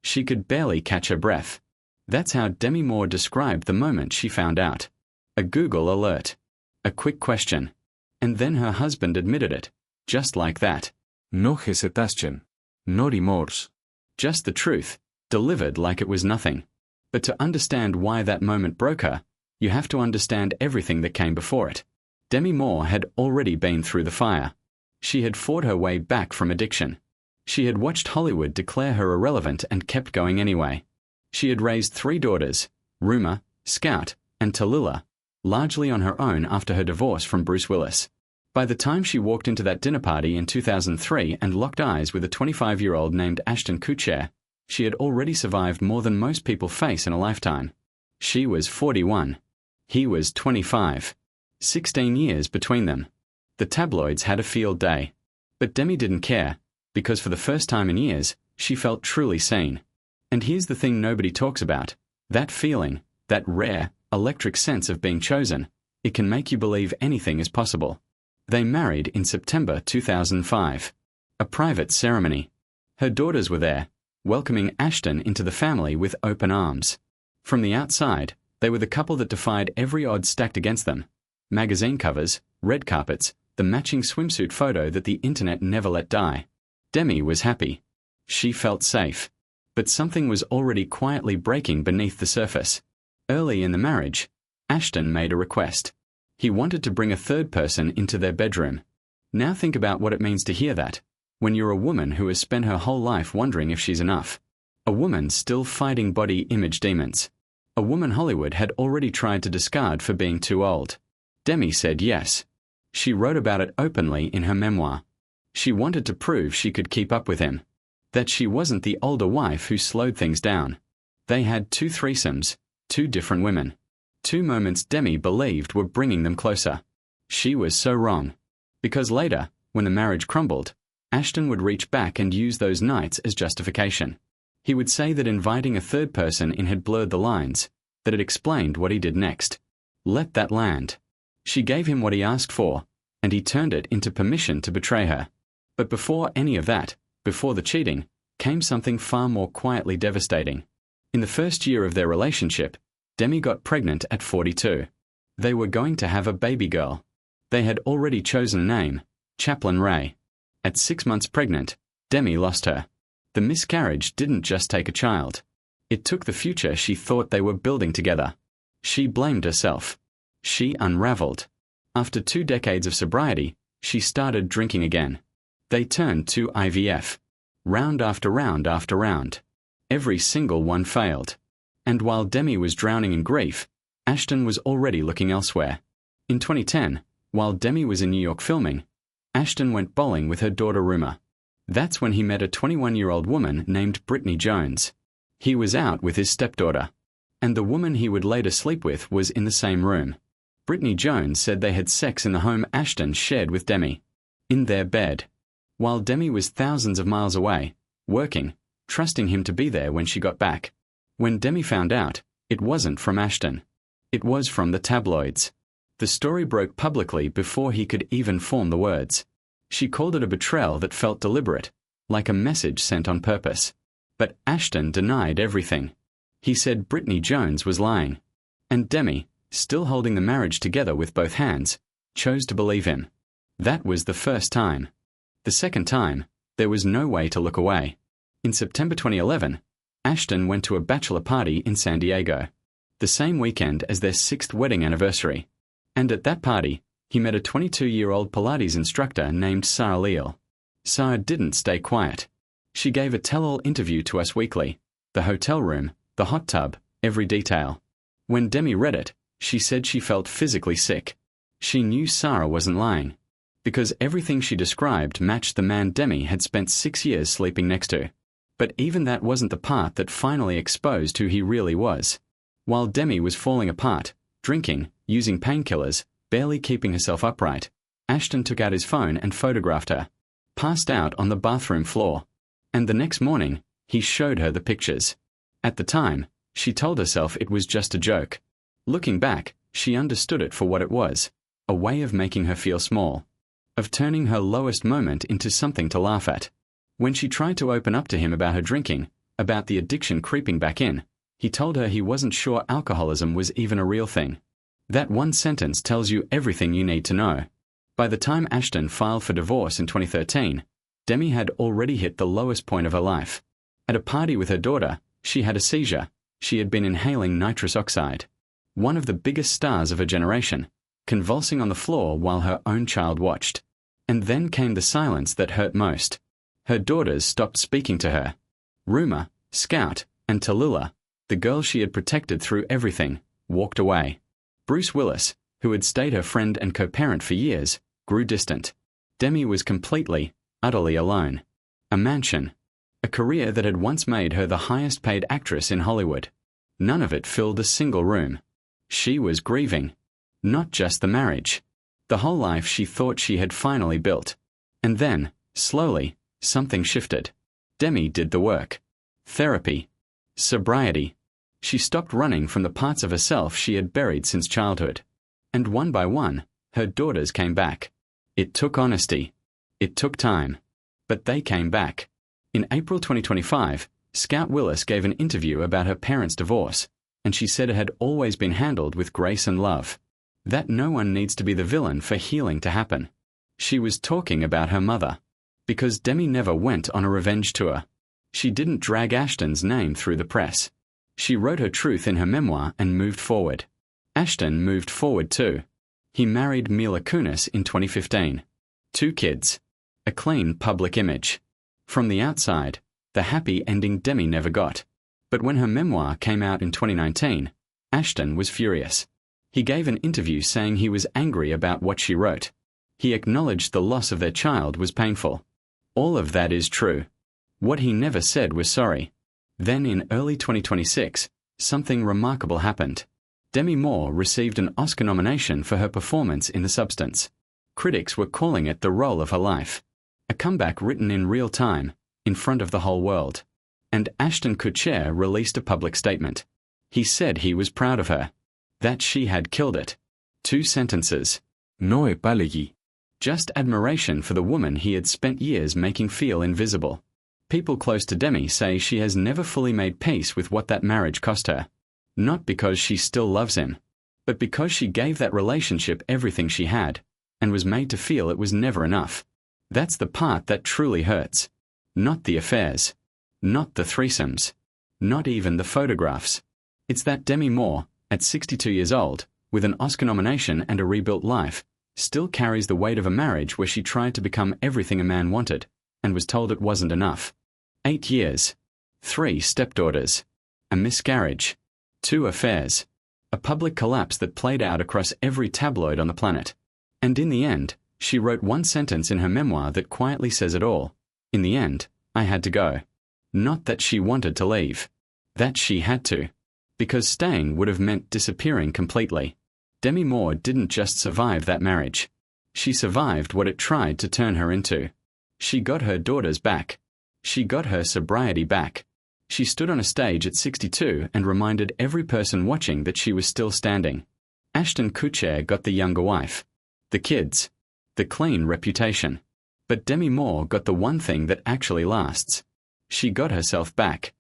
She could barely catch her breath. That's how Demi Moore described the moment she found out. A Google alert. A quick question. And then her husband admitted it. Just like that. No hesitation. No remorse. Just the truth, delivered like it was nothing. But to understand why that moment broke her, you have to understand everything that came before it. Demi Moore had already been through the fire. She had fought her way back from addiction. She had watched Hollywood declare her irrelevant and kept going anyway. She had raised 3 daughters, Rumor, Scout, and Tallulah, largely on her own after her divorce from Bruce Willis. By the time she walked into that dinner party in 2003 and locked eyes with a 25-year-old named Ashton Kutcher, she had already survived more than most people face in a lifetime. She was 41. He was 25. 16 years between them. The tabloids had a field day. But Demi didn't care, because for the first time in years, she felt truly seen. And here's the thing nobody talks about. That feeling, that rare, electric sense of being chosen, it can make you believe anything is possible. They married in September 2005. A private ceremony. Her daughters were there, welcoming Ashton into the family with open arms. From the outside, they were the couple that defied every odds stacked against them. Magazine covers, red carpets, the matching swimsuit photo that the internet never let die. Demi was happy. She felt safe. But something was already quietly breaking beneath the surface. Early in the marriage, Ashton made a request. He wanted to bring a third person into their bedroom. Now think about what it means to hear that, when you're a woman who has spent her whole life wondering if she's enough. A woman still fighting body image demons. A woman Hollywood had already tried to discard for being too old. Demi said yes. She wrote about it openly in her memoir. She wanted to prove she could keep up with him. That she wasn't the older wife who slowed things down. They had 2 threesomes, 2 different women. 2 moments Demi believed were bringing them closer. She was so wrong. Because later, when the marriage crumbled, Ashton would reach back and use those nights as justification. He would say that inviting a third person in had blurred the lines, that it explained what he did next. Let that land. She gave him what he asked for, and he turned it into permission to betray her. But before any of that, before the cheating, came something far more quietly devastating. In the first year of their relationship, Demi got pregnant at 42. They were going to have a baby girl. They had already chosen a name, Chaplain Ray. At 6 months pregnant, Demi lost her. The miscarriage didn't just take a child. It took the future she thought they were building together. She blamed herself. She unraveled. After 2 decades of sobriety, she started drinking again. They turned to IVF. Round after round after round. Every single one failed. And while Demi was drowning in grief, Ashton was already looking elsewhere. In 2010, while Demi was in New York filming, Ashton went bowling with her daughter Rumor. That's when he met a 21-year-old woman named Brittany Jones. He was out with his stepdaughter. And the woman he would later sleep with was in the same room. Brittany Jones said they had sex in the home Ashton shared with Demi. In their bed. While Demi was thousands of miles away, working, trusting him to be there when she got back. When Demi found out, it wasn't from Ashton. It was from the tabloids. The story broke publicly before he could even form the words. She called it a betrayal that felt deliberate, like a message sent on purpose. But Ashton denied everything. He said Brittany Jones was lying. And Demi, still holding the marriage together with both hands, chose to believe him. That was the first time. The second time, there was no way to look away. In September 2011, Ashton went to a bachelor party in San Diego, the same weekend as their 6th wedding anniversary. And at that party, he met a 22-year-old Pilates instructor named Sarah Leal. Sarah didn't stay quiet. She gave a tell-all interview to Us Weekly, the hotel room, the hot tub, every detail. When Demi read it, she said she felt physically sick. She knew Sarah wasn't lying, because everything she described matched the man Demi had spent 6 years sleeping next to. But even that wasn't the part that finally exposed who he really was. While Demi was falling apart, drinking, using painkillers, barely keeping herself upright, Ashton took out his phone and photographed her, passed out on the bathroom floor. And the next morning, he showed her the pictures. At the time, she told herself it was just a joke. Looking back, she understood it for what it was, a way of making her feel small, of turning her lowest moment into something to laugh at. When she tried to open up to him about her drinking, about the addiction creeping back in. He told her he wasn't sure alcoholism was even a real thing. That one sentence tells you everything you need to know. By the time Ashton filed for divorce in 2013, Demi had already hit the lowest point of her life. At a party with her daughter, she had a seizure. She had been inhaling nitrous oxide. One of the biggest stars of her generation, convulsing on the floor while her own child watched. And then came the silence that hurt most. Her daughters stopped speaking to her. Rumor, Scout, and Tallulah, the girl she had protected through everything, walked away. Bruce Willis, who had stayed her friend and co-parent for years, grew distant. Demi was completely, utterly alone. A mansion. A career that had once made her the highest-paid actress in Hollywood. None of it filled a single room. She was grieving. Not just the marriage. The whole life she thought she had finally built. And then, slowly, something shifted. Demi did the work. Therapy. Sobriety. She stopped running from the parts of herself she had buried since childhood. And one by one, her daughters came back. It took honesty. It took time. But they came back. In April 2025, Scout Willis gave an interview about her parents' divorce, and she said it had always been handled with grace and love. That no one needs to be the villain for healing to happen. She was talking about her mother. Because Demi never went on a revenge tour. She didn't drag Ashton's name through the press. She wrote her truth in her memoir and moved forward. Ashton moved forward too. He married Mila Kunis in 2015. 2 kids. A clean public image. From the outside, the happy ending Demi never got. But when her memoir came out in 2019, Ashton was furious. He gave an interview saying he was angry about what she wrote. He acknowledged the loss of their child was painful. All of that is true. What he never said was sorry. Then in early 2026, something remarkable happened. Demi Moore received an Oscar nomination for her performance in The Substance. Critics were calling it the role of her life. A comeback written in real time, in front of the whole world. And Ashton Kutcher released a public statement. He said he was proud of her. That she had killed it. 2 sentences. No επάλεγη. Just admiration for the woman he had spent years making feel invisible. People close to Demi say she has never fully made peace with what that marriage cost her. Not because she still loves him, but because she gave that relationship everything she had, and was made to feel it was never enough. That's the part that truly hurts. Not the affairs. Not the threesomes. Not even the photographs. It's that Demi Moore, at 62 years old, with an Oscar nomination and a rebuilt life, still carries the weight of a marriage where she tried to become everything a man wanted, and was told it wasn't enough. 8 years. 3 stepdaughters. A miscarriage. 2 affairs. A public collapse that played out across every tabloid on the planet. And in the end, she wrote one sentence in her memoir that quietly says it all. In the end, I had to go. Not that she wanted to leave. That she had to. Because staying would have meant disappearing completely. Demi Moore didn't just survive that marriage. She survived what it tried to turn her into. She got her daughters back. She got her sobriety back. She stood on a stage at 62 and reminded every person watching that she was still standing. Ashton Kutcher got the younger wife. The kids. The clean reputation. But Demi Moore got the one thing that actually lasts. She got herself back.